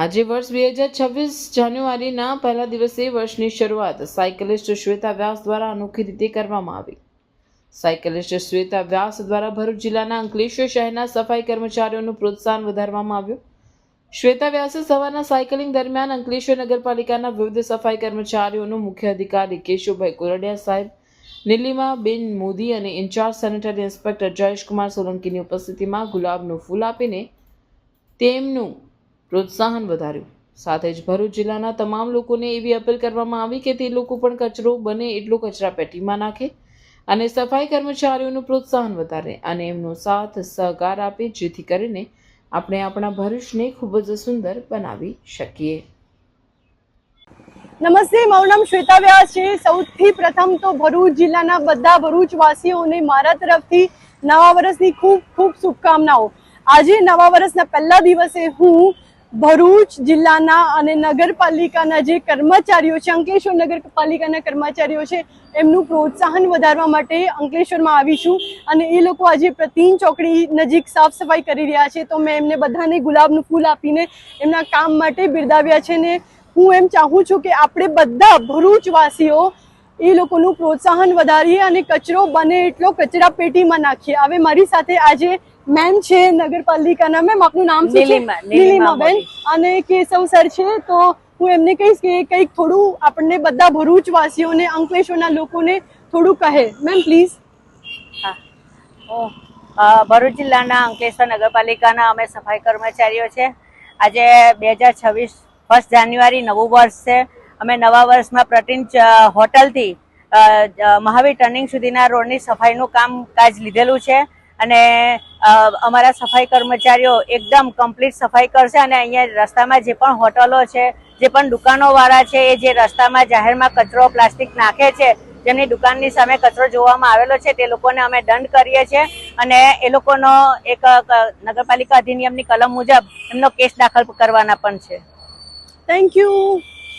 આજે વર્ષ 2026 જાન્યુઆરીના પહેલા દિવસે વર્ષની શરૂઆત સાયકલિસ્ટ શ્વેતા વ્યાસ દ્વારા અનોખી રીતે કરવામાં આવી। સાયકલિસ્ટ શ્વેતા વ્યાસ દ્વારા ભરૂચ જિલ્લાના અંકલેશ્વર શહેરના સફાઈ કર્મચારીઓનું પ્રોત્સાહન વધારવામાં આવ્યું। શ્વેતા વ્યાસે સવારના સાયકલિંગ દરમિયાન અંકલેશ્વર નગરપાલિકાના વિવિધ સફાઈ કર્મચારીઓનું મુખ્ય અધિકારી કેશુભાઈ કોરડિયા સાહેબ, નીલિમાબેન મોદી અને ઇન્ચાર્જ સેનેટરી ઇન્સ્પેક્ટર જયેશકુમાર સોલંકીની ઉપસ્થિતિમાં ગુલાબનું ફૂલ આપીને તેમનું પ્રોત્સાહન વધાર્યું। સાથે જ ભરૂચ જિલ્લાના તમામ લોકોને એવી અપીલ કરવામાં આવી કે તે લોકો પણ કચરો બને એટલો કચરાપેટીમાં નાખે અને સફાઈ કર્મચારીઓનું પ્રોત્સાહન વધારે અને એમનો સાથ સહકાર આપે, જેથી કરીને આપણે આપણા ભરૂચને ખૂબ જ સુંદર બનાવી શકીએ। નમસ્તે, મારું નામ શ્વેતા વ્યાસ છે। સૌથી પ્રથમ તો ભરૂચ જિલ્લાના બધા ભરૂચવાસીઓને મારા તરફથી નવા વર્ષની ખૂબ ખૂબ શુભકામનાઓ। આજે નવા વર્ષના પહેલા દિવસે હું ભરૂચ જિલ્લાના અને નગરપાલિકાના જે કર્મચારીઓ છે, અંકલેશ્વર નગરપાલિકાના કર્મચારીઓ છે, એમનું પ્રોત્સાહન વધારવા માટે અંકલેશ્વરમાં આવી છું અને એ લોકો આજે પ્રતિન ચોકડી નજીક સાફ સફાઈ કરી રહ્યા છે, તો મેં એમને બધાને ગુલાબનું ફૂલ આપીને એમના કામ માટે બિરદાવ્યા છે ને હું એમ ચાહું છું કે આપણે બધા ભરૂચવાસીઓ એ લોકોનું પ્રોત્સાહન વધારીએ અને કચરો બને એટલો કચરા પેટીમાં નાખીએ। હવે મારી સાથે આજે મેમ છે નગરપાલિકાના। મેમ, આપનું નામ શું છે? નીલિમાબેન અને કેશવ સર છે। તો હું એમને કહીશ કે કંઈક થોડું આપણને બધા ભરૂચવાસીઓને, અંકલેશ્વરના લોકોને થોડું કહે। Ma'am please. ભરૂચ જિલ્લાના અંકલેશ્વર નગરપાલિકાના અમે સફાઈ કર્મચારીઓ છે। આજે 2026 1 જાન્યુઆરી નવું વર્ષ છે। અમે નવા વર્ષમાં પ્રતિન હોટલથી મહાવીર ટર્નિંગ સુધીના રોડની સફાઈનું કામકાજ લીધેલું છે અને અમારા સફાઈ કર્મચારીઓ એકદમ કમ્પ્લીટ સફાઈ કરશે અને અહીંયા રસ્તામાં જે પણ હોટલો છે, જે પણ દુકાનોવાળા છે, એ જે રસ્તામાં જાહેરમાં કચરો પ્લાસ્ટિક નાખે છે, જેમની દુકાનની સામે કચરો જોવામાં આવેલો છે, તે લોકોને અમે દંડ કરીએ છીએ અને એ લોકોનો એક નગરપાલિકા અધિનિયમની કલમ મુજબ એમનો કેસ દાખલ કરવાના પણ છે। Thank you.